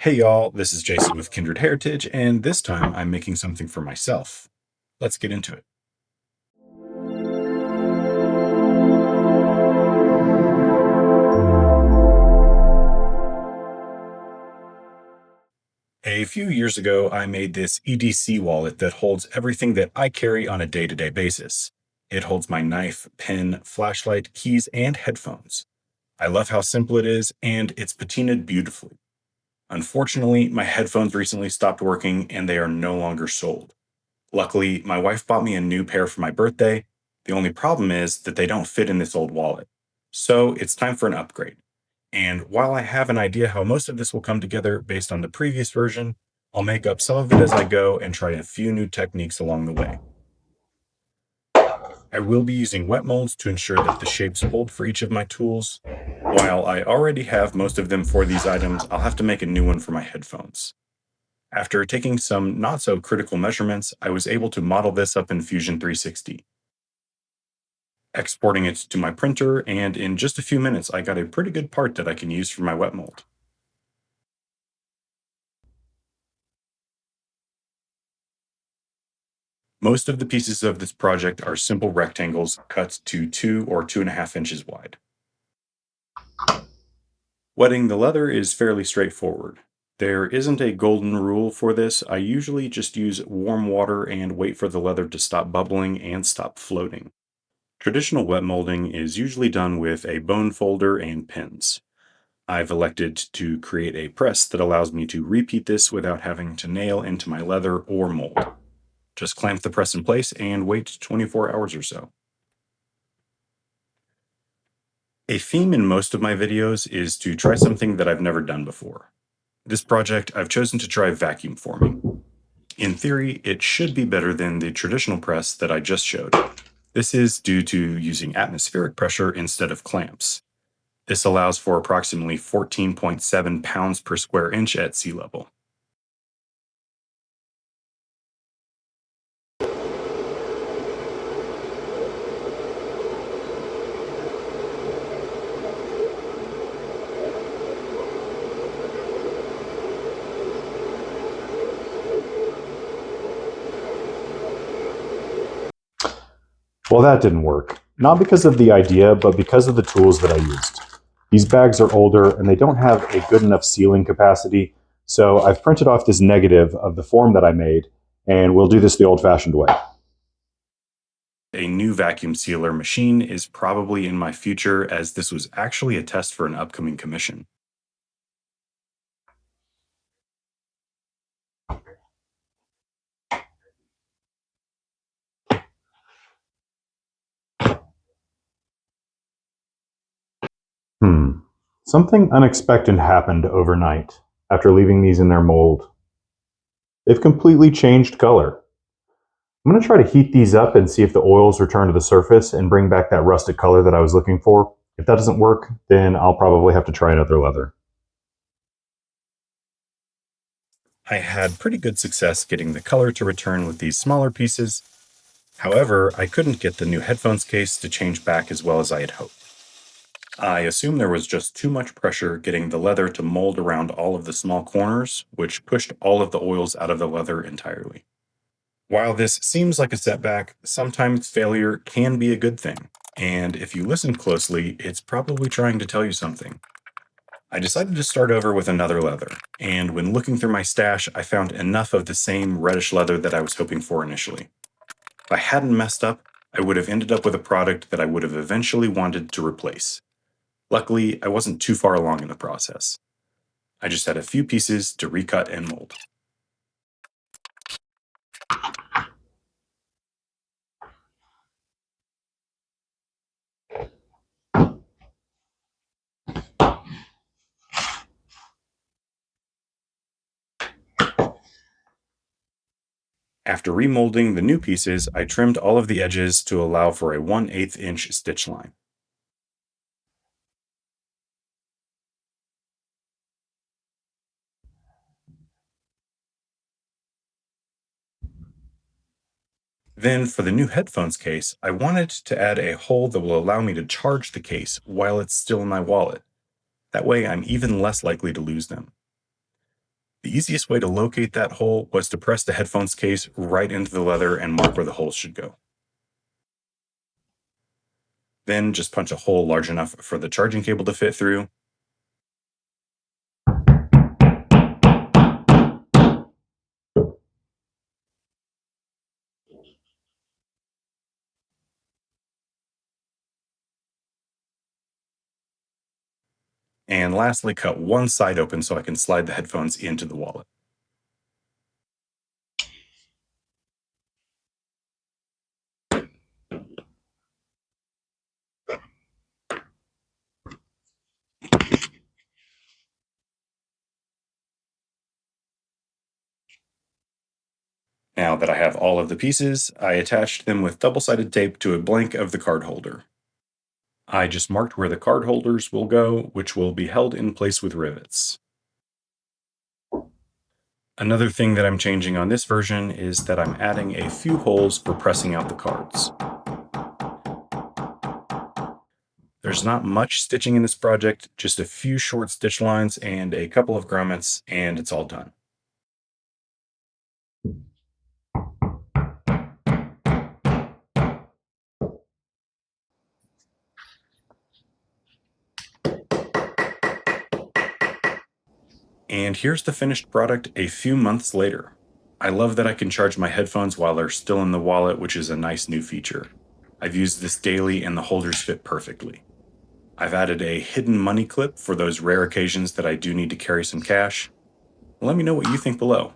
Hey y'all, this is Jason with Kindred Heritage, and this time I'm making something for myself. Let's get into it. A few years ago, I made this EDC wallet that holds everything that I carry on a day-to-day basis. It holds my knife, pen, flashlight, keys, and headphones. I love how simple it is, and it's patinaed beautifully. Unfortunately, my headphones recently stopped working and they are no longer sold. Luckily, my wife bought me a new pair for my birthday. The only problem is that they don't fit in this old wallet. So it's time for an upgrade. And while I have an idea how most of this will come together based on the previous version, I'll make up some of it as I go and try a few new techniques along the way. I will be using wet molds to ensure that the shapes hold for each of my tools. While I already have most of them for these items, I'll have to make a new one for my headphones. After taking some not so critical measurements, I was able to model this up in Fusion 360. Exporting it to my printer, and in just a few minutes, I got a pretty good part that I can use for my wet mold. Most of the pieces of this project are simple rectangles cut to 2 or 2.5 inches wide. Wetting the leather is fairly straightforward. There isn't a golden rule for this. I usually just use warm water and wait for the leather to stop bubbling and stop floating. Traditional wet molding is usually done with a bone folder and pins. I've elected to create a press that allows me to repeat this without having to nail into my leather or mold. Just clamp the press in place and wait 24 hours or so. A theme in most of my videos is to try something that I've never done before. This project, I've chosen to try vacuum forming. In theory, it should be better than the traditional press that I just showed. This is due to using atmospheric pressure instead of clamps. This allows for approximately 14.7 pounds per square inch at sea level. Well, that didn't work. Not because of the idea, but because of the tools that I used. These bags are older and they don't have a good enough sealing capacity, so I've printed off this negative of the form that I made, and we'll do this the old-fashioned way. A new vacuum sealer machine is probably in my future, as this was actually a test for an upcoming commission. Something unexpected happened overnight after leaving these in their mold. They've completely changed color. I'm going to try to heat these up and see if the oils return to the surface and bring back that rusted color that I was looking for. If that doesn't work, then I'll probably have to try another leather. I had pretty good success getting the color to return with these smaller pieces. However, I couldn't get the new headphones case to change back as well as I had hoped. I assume there was just too much pressure getting the leather to mold around all of the small corners, which pushed all of the oils out of the leather entirely. While this seems like a setback, sometimes failure can be a good thing, and if you listen closely, it's probably trying to tell you something. I decided to start over with another leather, and when looking through my stash, I found enough of the same reddish leather that I was hoping for initially. If I hadn't messed up, I would have ended up with a product that I would have eventually wanted to replace. Luckily, I wasn't too far along in the process. I just had a few pieces to recut and mold. After remolding the new pieces, I trimmed all of the edges to allow for a 1/8 inch stitch line. Then, for the new headphones case, I wanted to add a hole that will allow me to charge the case while it's still in my wallet. That way, I'm even less likely to lose them. The easiest way to locate that hole was to press the headphones case right into the leather and mark where the holes should go. Then just punch a hole large enough for the charging cable to fit through. And lastly, cut one side open so I can slide the headphones into the wallet. Now that I have all of the pieces, I attached them with double-sided tape to a blank of the card holder. I just marked where the card holders will go, which will be held in place with rivets. Another thing that I'm changing on this version is that I'm adding a few holes for pressing out the cards. There's not much stitching in this project, just a few short stitch lines and a couple of grommets, and it's all done. And here's the finished product a few months later. I love that I can charge my headphones while they're still in the wallet, which is a nice new feature. I've used this daily and the holders fit perfectly. I've added a hidden money clip for those rare occasions that I do need to carry some cash. Let me know what you think below.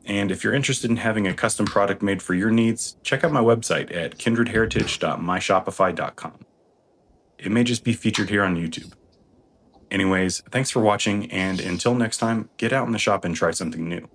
And if you're interested in having a custom product made for your needs, check out my website at kindredheritage.myshopify.com. It may just be featured here on YouTube. Anyways, thanks for watching, and until next time, get out in the shop and try something new.